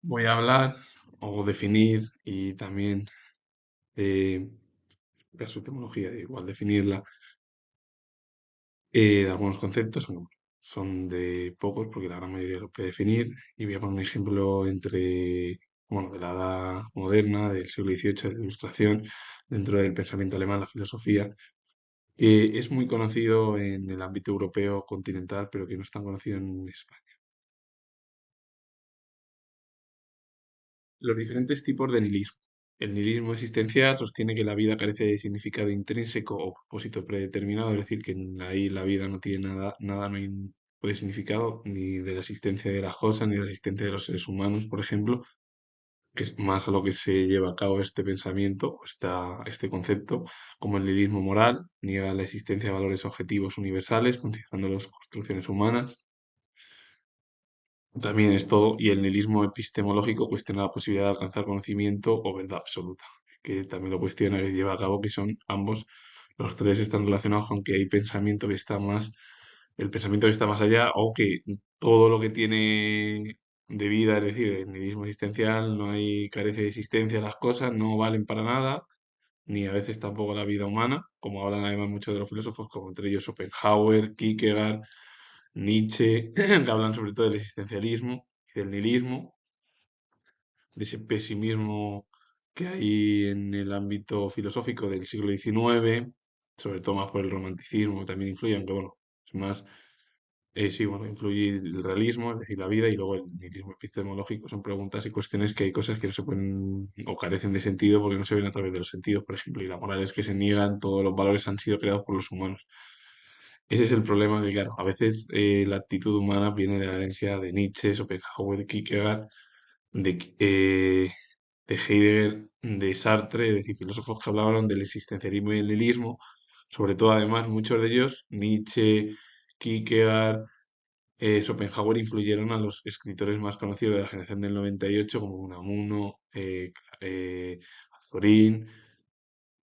Voy a hablar o definir y también eh, ver su etimología, igual definirla, de algunos conceptos, aunque bueno, son de pocos porque la gran mayoría lo puede definir. Y voy a poner un ejemplo bueno, de la edad moderna, del siglo XVIII, de la Ilustración, dentro del pensamiento alemán, la filosofía, que es muy conocido en el ámbito europeo continental, pero que no es tan conocido en España. Los diferentes tipos de nihilismo. El nihilismo existencial sostiene que la vida carece de significado intrínseco o propósito predeterminado, es decir, que ahí la vida no tiene nada no puede significado ni de la existencia de las cosas, ni de la existencia de los seres humanos, por ejemplo, que es más a lo que se lleva a cabo este pensamiento, este concepto, como el nihilismo moral, niega la existencia de valores objetivos universales, considerándolos construcciones humanas. También es todo, y el nihilismo epistemológico cuestiona la posibilidad de alcanzar conocimiento o verdad absoluta, que también lo cuestiona, que lleva a cabo, que son ambos, los tres están relacionados, aunque hay pensamiento que está más, el pensamiento que está más allá, o que todo lo que tiene de vida, es decir, el nihilismo existencial, no hay, carece de existencia, las cosas no valen para nada, ni a veces tampoco la vida humana, como hablan además muchos de los filósofos, como entre ellos Schopenhauer, Kierkegaard, Nietzsche, que hablan sobre todo del existencialismo y del nihilismo, de ese pesimismo que hay en el ámbito filosófico del siglo XIX, sobre todo más por el romanticismo, que también influye, aunque bueno, es más, sí, bueno, influye el realismo, es decir, la vida, y luego el nihilismo epistemológico son preguntas y cuestiones que hay cosas que no se pueden o carecen de sentido porque no se ven a través de los sentidos, por ejemplo, y la moral es que se niegan, todos los valores han sido creados por los humanos. Ese es el problema que, claro, a veces la actitud humana viene de la herencia de Nietzsche, Schopenhauer, Kierkegaard, de Heidegger, de Sartre, es decir, filósofos que hablaban del existencialismo y el nihilismo, sobre todo además muchos de ellos, Nietzsche, Kierkegaard, Schopenhauer, influyeron a los escritores más conocidos de la generación del 98 como Unamuno, Azorín,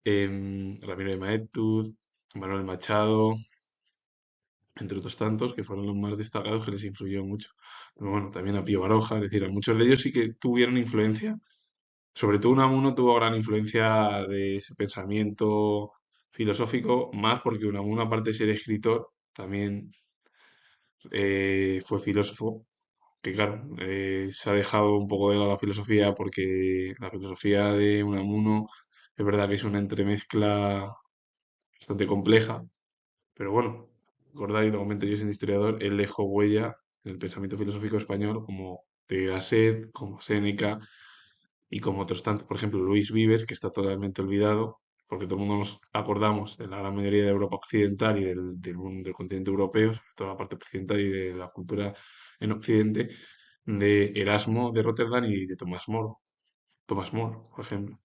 Ramiro de Maeztu, Manuel Machado, entre otros tantos, que fueron los más destacados que les influyó mucho. Pero bueno, también a Pío Baroja, es decir, a muchos de ellos sí que tuvieron influencia. Sobre todo Unamuno tuvo gran influencia de ese pensamiento filosófico, más porque Unamuno, aparte de ser escritor, también fue filósofo, que claro, se ha dejado un poco de lado la filosofía porque la filosofía de Unamuno es verdad que es una entremezcla bastante compleja, pero bueno, recordad y lo comento yo siendo historiador, él dejó huella en el pensamiento filosófico español como de Gasset, como Séneca y como otros tantos, por ejemplo, Luis Vives, que está totalmente olvidado, porque todo el mundo nos acordamos de la gran mayoría de Europa occidental y del continente europeo, sobre todo la parte occidental y de la cultura en Occidente, de Erasmo de Rotterdam y de Tomás More, por ejemplo.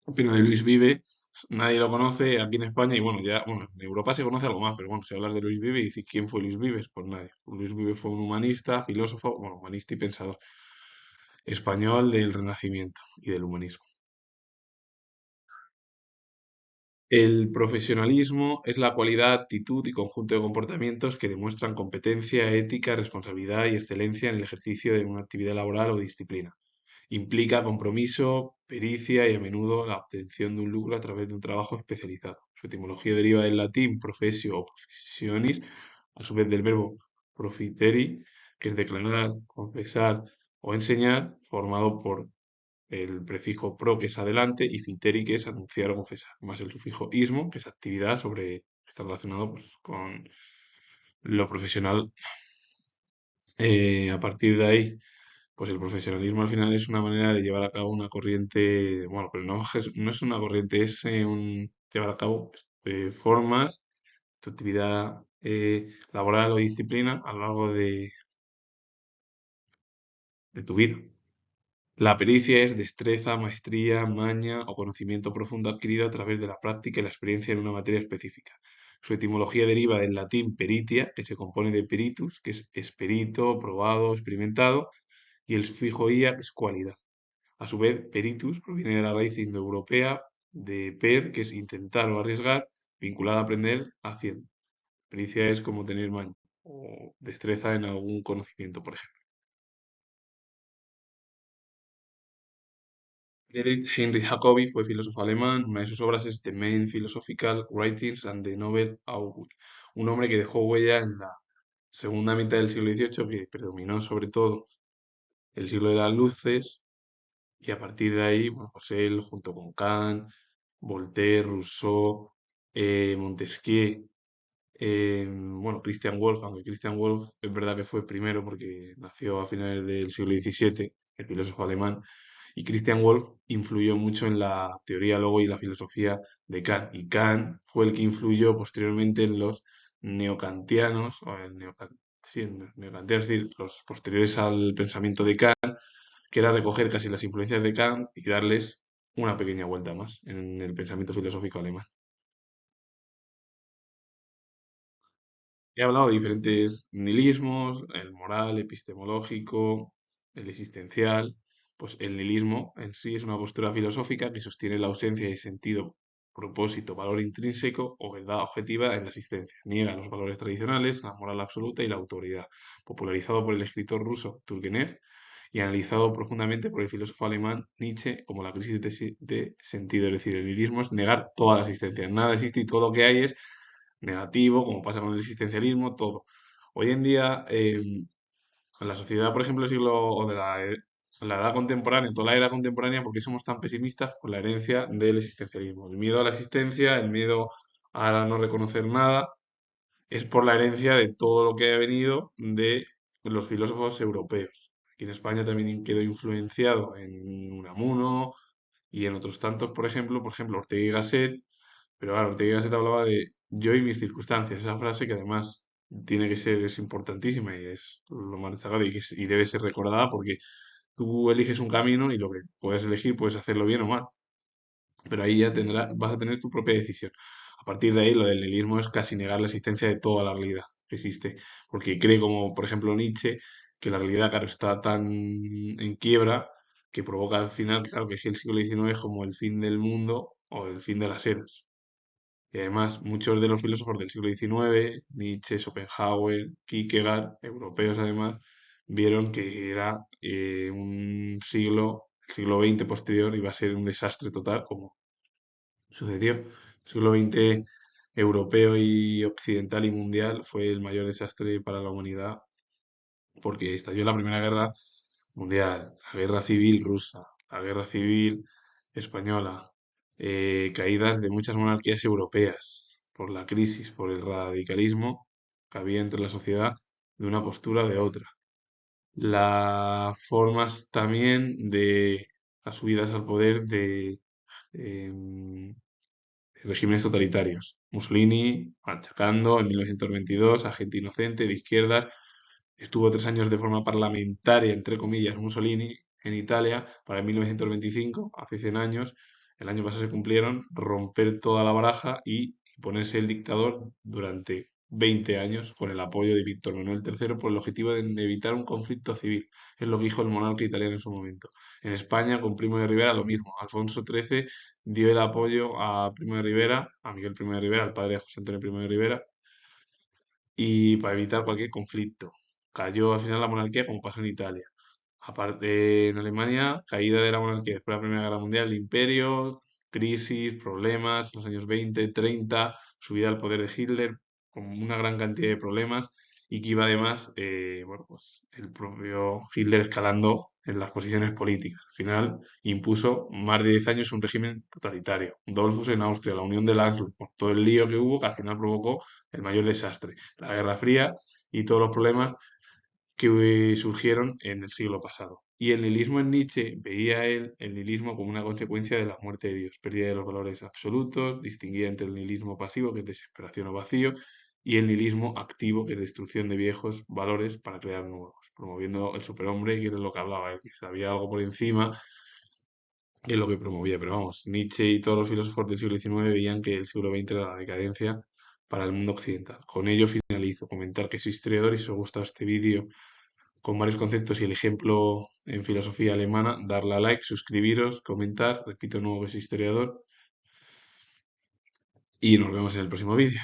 Opino de Luis Vive, nadie lo conoce aquí en España y bueno, ya, bueno, en Europa se conoce algo más, pero bueno, si hablas de Luis Vive y dices quién fue Luis Vives, pues nadie. Luis Vive fue un humanista, filósofo, bueno, humanista y pensador español del Renacimiento y del humanismo. El profesionalismo es la cualidad, actitud y conjunto de comportamientos que demuestran competencia, ética, responsabilidad y excelencia en el ejercicio de una actividad laboral o disciplina. Implica compromiso, pericia y a menudo la obtención de un lucro a través de un trabajo especializado. Su etimología deriva del latín profesio o professionis, a su vez del verbo profiteri, que es declarar, confesar o enseñar, formado por el prefijo pro, que es adelante, y fiteri, que es anunciar o confesar, más el sufijo ismo, que es actividad está relacionado pues, con lo profesional. A partir de ahí, pues el profesionalismo al final es una manera de llevar a cabo una corriente, bueno, pero no es una corriente, es llevar a cabo formas, tu actividad laboral o disciplina a lo largo de tu vida. La pericia es destreza, maestría, maña o conocimiento profundo adquirido a través de la práctica y la experiencia en una materia específica. Su etimología deriva del latín peritia, que se compone de peritus, que es esperito, probado, experimentado, y el sufijo ia, que es cualidad. A su vez, peritus proviene de la raíz indoeuropea de per, que es intentar o arriesgar, vinculada a aprender haciendo. Pericia es como tener maña o destreza en algún conocimiento, por ejemplo. Friedrich Heinrich Jacobi fue filósofo alemán. Una de sus obras es The Main Philosophical Writings and the Novel Augur. Un hombre que dejó huella en la segunda mitad del siglo XVIII, que predominó sobre todo el siglo de las luces, y a partir de ahí, bueno, pues él, junto con Kant, Voltaire, Rousseau, Montesquieu, bueno, Christian Wolff, aunque Christian Wolff es verdad que fue primero porque nació a finales del siglo XVII, el filósofo alemán, y Christian Wolff influyó mucho en la teoría luego y la filosofía de Kant. Y Kant fue el que influyó posteriormente en los neokantianos, o sí, en neokantianos, es decir, los posteriores al pensamiento de Kant, que era recoger casi las influencias de Kant y darles una pequeña vuelta más en el pensamiento filosófico alemán. He hablado de diferentes nihilismos, el moral, epistemológico, el existencial. Pues el nihilismo en sí es una postura filosófica que sostiene la ausencia de sentido, propósito, valor intrínseco o verdad objetiva en la existencia. Niega los valores tradicionales, la moral absoluta y la autoridad. Popularizado por el escritor ruso Turgenev y analizado profundamente por el filósofo alemán Nietzsche como la crisis de sentido. Es decir, el nihilismo es negar toda la existencia. Nada existe y todo lo que hay es negativo, como pasa con el existencialismo, todo. Hoy en día, en la sociedad, por ejemplo, del siglo o de la edad contemporánea, toda la era contemporánea, ¿por qué somos tan pesimistas? Por la herencia del existencialismo. El miedo a la existencia, el miedo a no reconocer nada, es por la herencia de todo lo que ha venido de los filósofos europeos. Aquí en España también quedó influenciado en Unamuno y en otros tantos, por ejemplo, Ortega y Gasset, pero claro, Ortega y Gasset hablaba de yo y mis circunstancias, esa frase que además tiene que ser, es importantísima y es lo más destacado y debe ser recordada porque tú eliges un camino y lo que puedes elegir puedes hacerlo bien o mal, pero ahí ya vas a tener tu propia decisión. A partir de ahí, lo del nihilismo es casi negar la existencia de toda la realidad que existe, porque cree, como por ejemplo Nietzsche, que la realidad, claro, está tan en quiebra que provoca al final, claro, que es que el siglo XIX es como el fin del mundo o el fin de las eras. Y además, muchos de los filósofos del siglo XIX, Nietzsche, Schopenhauer, Kierkegaard, europeos además, vieron que era el siglo XX posterior, iba a ser un desastre total, como sucedió. El siglo XX europeo y occidental y mundial fue el mayor desastre para la humanidad porque estalló la Primera Guerra Mundial, la Guerra Civil rusa, la Guerra Civil española, caídas de muchas monarquías europeas por la crisis, por el radicalismo que había entre la sociedad de una postura de otra. Las formas también de las subidas al poder de em, regímenes totalitarios. Mussolini machacando en 1922 a gente inocente de izquierda. Estuvo 3 años de forma parlamentaria, entre comillas, Mussolini en Italia para 1925, hace 100 años. El año pasado se cumplieron, romper toda la baraja y ponerse el dictador durante 20 años con el apoyo de Víctor Manuel III por el objetivo de evitar un conflicto civil. Es lo que dijo el monarca italiano en su momento. En España, con Primo de Rivera, lo mismo. Alfonso XIII dio el apoyo a Primo de Rivera, a Miguel Primo de Rivera, al padre de José Antonio Primo de Rivera, y para evitar cualquier conflicto. Cayó al final la monarquía como pasó en Italia. Aparte, en Alemania, caída de la monarquía después de la Primera Guerra Mundial, el imperio, crisis, problemas, los años 20, 30, subida al poder de Hitler, con una gran cantidad de problemas, y que iba además, bueno, pues el propio Hitler escalando en las posiciones políticas. Al final impuso más de 10 años un régimen totalitario. Dollfuss en Austria, la Unión de Landshut, por todo el lío que hubo, que al final provocó el mayor desastre. La Guerra Fría y todos los problemas que surgieron en el siglo pasado. Y el nihilismo en Nietzsche veía él el nihilismo como una consecuencia de la muerte de Dios, pérdida de los valores absolutos, distinguía entre el nihilismo pasivo, que es desesperación o vacío, y el nihilismo activo, que es destrucción de viejos valores para crear nuevos, promoviendo el superhombre, que era lo que hablaba él, que había algo por encima, que es lo que promovía. Pero vamos, Nietzsche y todos los filósofos del siglo XIX veían que el siglo XX era la decadencia para el mundo occidental. Con ello finalizo. Comentar que soy historiador y si os ha gustado este vídeo con varios conceptos y el ejemplo en filosofía alemana, darle a like, suscribiros, comentar, repito nuevo que soy historiador y nos vemos en el próximo vídeo.